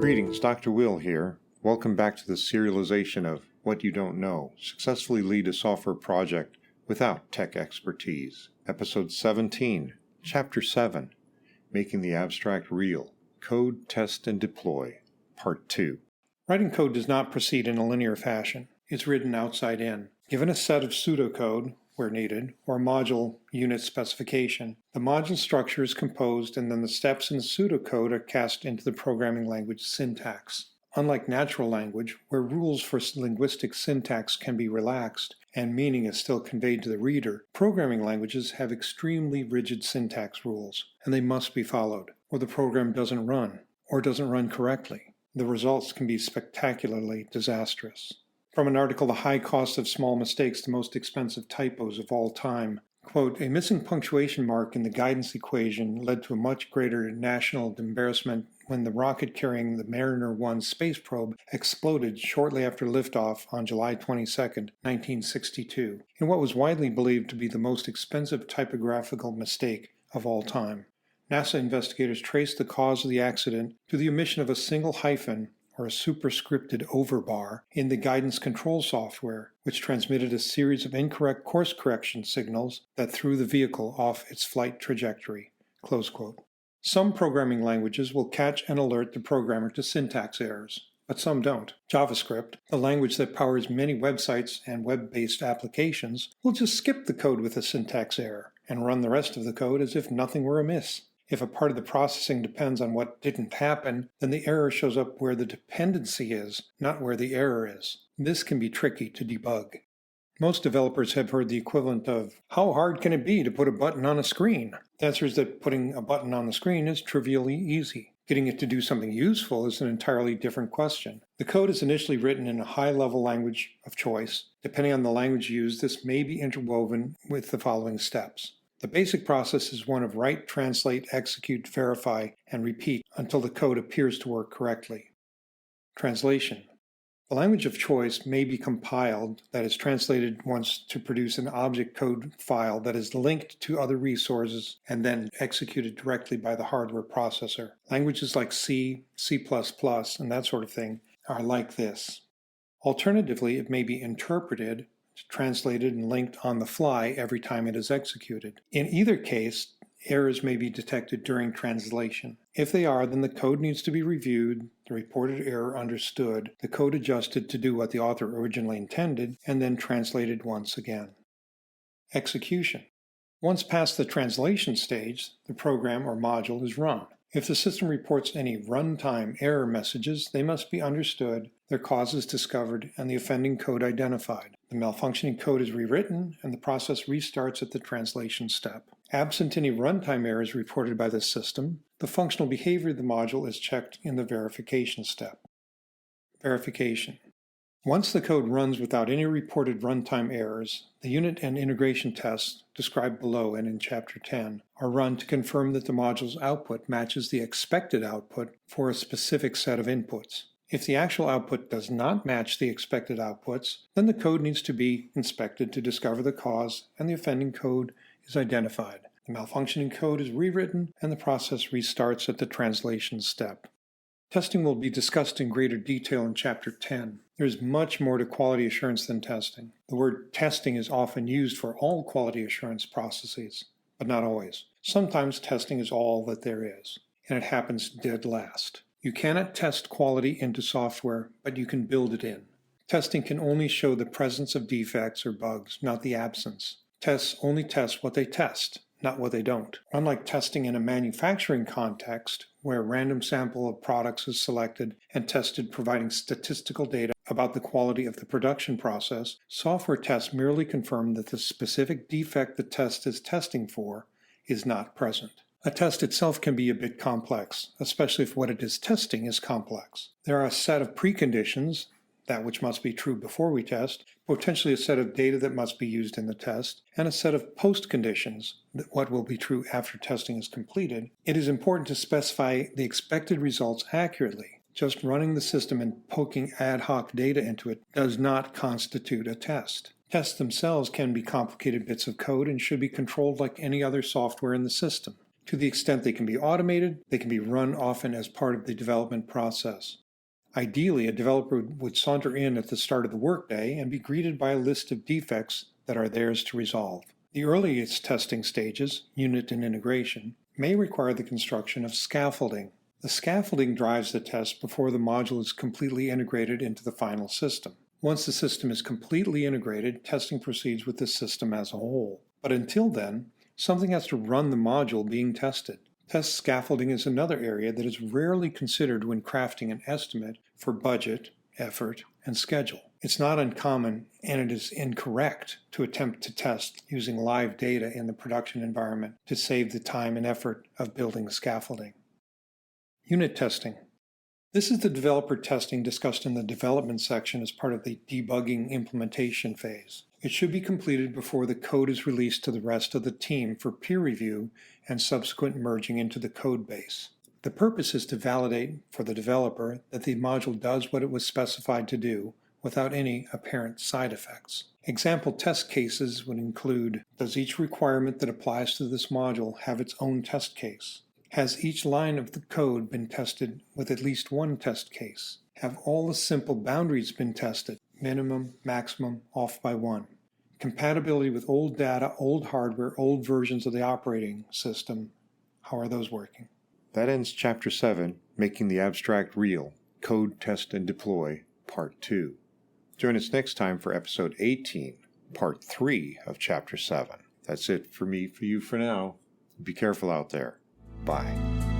Greetings, Dr. Will here. Welcome back to the serialization of What You Don't Know, Successfully Lead a Software Project Without Tech Expertise. Episode 17, Chapter 7, Making the Abstract Real, Code, Test, and Deploy, Part 2. Writing code does not proceed in a linear fashion. It's written outside in. Given a set of pseudocode, where needed, or a module unit specification, the module structure is composed and then the steps in the pseudocode are cast into the programming language syntax. Unlike natural language, where rules for linguistic syntax can be relaxed and meaning is still conveyed to the reader, programming languages have extremely rigid syntax rules, and they must be followed, or the program doesn't run, or doesn't run correctly. The results can be spectacularly disastrous. From an article, The High Cost of Small Mistakes, the Most Expensive Typos of All Time, quote, a missing punctuation mark in the guidance equation led to a much greater national embarrassment when the rocket carrying the Mariner 1 space probe exploded shortly after liftoff on July 22, 1962, in what was widely believed to be the most expensive typographical mistake of all time. NASA investigators traced the cause of the accident to the omission of a single hyphen or a superscripted overbar in the guidance control software, which transmitted a series of incorrect course correction signals that threw the vehicle off its flight trajectory. Close quote. Some programming languages will catch and alert the programmer to syntax errors, but some don't. JavaScript, the language that powers many websites and web-based applications, will just skip the code with a syntax error and run the rest of the code as if nothing were amiss. If a part of the processing depends on what didn't happen, then the error shows up where the dependency is, not where the error is. This can be tricky to debug. Most developers have heard the equivalent of, how hard can it be to put a button on a screen? The answer is that putting a button on the screen is trivially easy. Getting it to do something useful is an entirely different question. The code is initially written in a high-level language of choice. Depending on the language used, this may be interwoven with the following steps. The basic process is one of write, translate, execute, verify, and repeat until the code appears to work correctly. Translation. The language of choice may be compiled, that is translated once to produce an object code file that is linked to other resources and then executed directly by the hardware processor. Languages like C, C++, and that sort of thing are like this. Alternatively, it may be interpreted, translated, and linked on the fly every time it is executed. In either case, errors may be detected during translation. If they are, then the code needs to be reviewed, the reported error understood, the code adjusted to do what the author originally intended, and then translated once again. Execution. Once past the translation stage, the program or module is run. If the system reports any runtime error messages, they must be understood, their causes discovered, and the offending code identified. The malfunctioning code is rewritten, and the process restarts at the translation step. Absent any runtime errors reported by the system, the functional behavior of the module is checked in the verification step. Verification. Once the code runs without any reported runtime errors, the unit and integration tests, described below and in Chapter 10, are run to confirm that the module's output matches the expected output for a specific set of inputs. If the actual output does not match the expected outputs, then the code needs to be inspected to discover the cause, and the offending code is identified. The malfunctioning code is rewritten, and the process restarts at the translation step. Testing will be discussed in greater detail in Chapter 10. There is much more to quality assurance than testing. The word testing is often used for all quality assurance processes, but not always. Sometimes testing is all that there is, and it happens dead last. You cannot test quality into software, but you can build it in. Testing can only show the presence of defects or bugs, not the absence. Tests only test what they test, not what they don't. Unlike testing in a manufacturing context, where a random sample of products is selected and tested providing statistical data about the quality of the production process, software tests merely confirm that the specific defect the test is testing for is not present. A test itself can be a bit complex, especially if what it is testing is complex. There are a set of preconditions, that which must be true before we test, potentially a set of data that must be used in the test, and a set of post-conditions, what will be true after testing is completed. It is important to specify the expected results accurately. Just running the system and poking ad hoc data into it does not constitute a test. Tests themselves can be complicated bits of code and should be controlled like any other software in the system. To the extent they can be automated, they can be run often as part of the development process. Ideally, a developer would saunter in at the start of the workday and be greeted by a list of defects that are theirs to resolve. The earliest testing stages, unit and integration, may require the construction of scaffolding. The scaffolding drives the test before the module is completely integrated into the final system. Once the system is completely integrated, testing proceeds with the system as a whole. But until then, something has to run the module being tested. Test scaffolding is another area that is rarely considered when crafting an estimate for budget, effort, and schedule. It's not uncommon, and it is incorrect, to attempt to test using live data in the production environment to save the time and effort of building scaffolding. Unit testing. This is the developer testing discussed in the development section as part of the debugging implementation phase. It should be completed before the code is released to the rest of the team for peer review and subsequent merging into the code base. The purpose is to validate for the developer that the module does what it was specified to do without any apparent side effects. Example test cases would include: does each requirement that applies to this module have its own test case? Has each line of the code been tested with at least one test case? Have all the simple boundaries been tested? Minimum, maximum, off by one. Compatibility with old data, old hardware, old versions of the operating system. How are those working? That ends Chapter 7, Making the Abstract Real, Code, Test, and Deploy, Part 2. Join us next time for Episode 18, Part 3 of Chapter 7. That's it for me, for you for now. Be careful out there. Bye.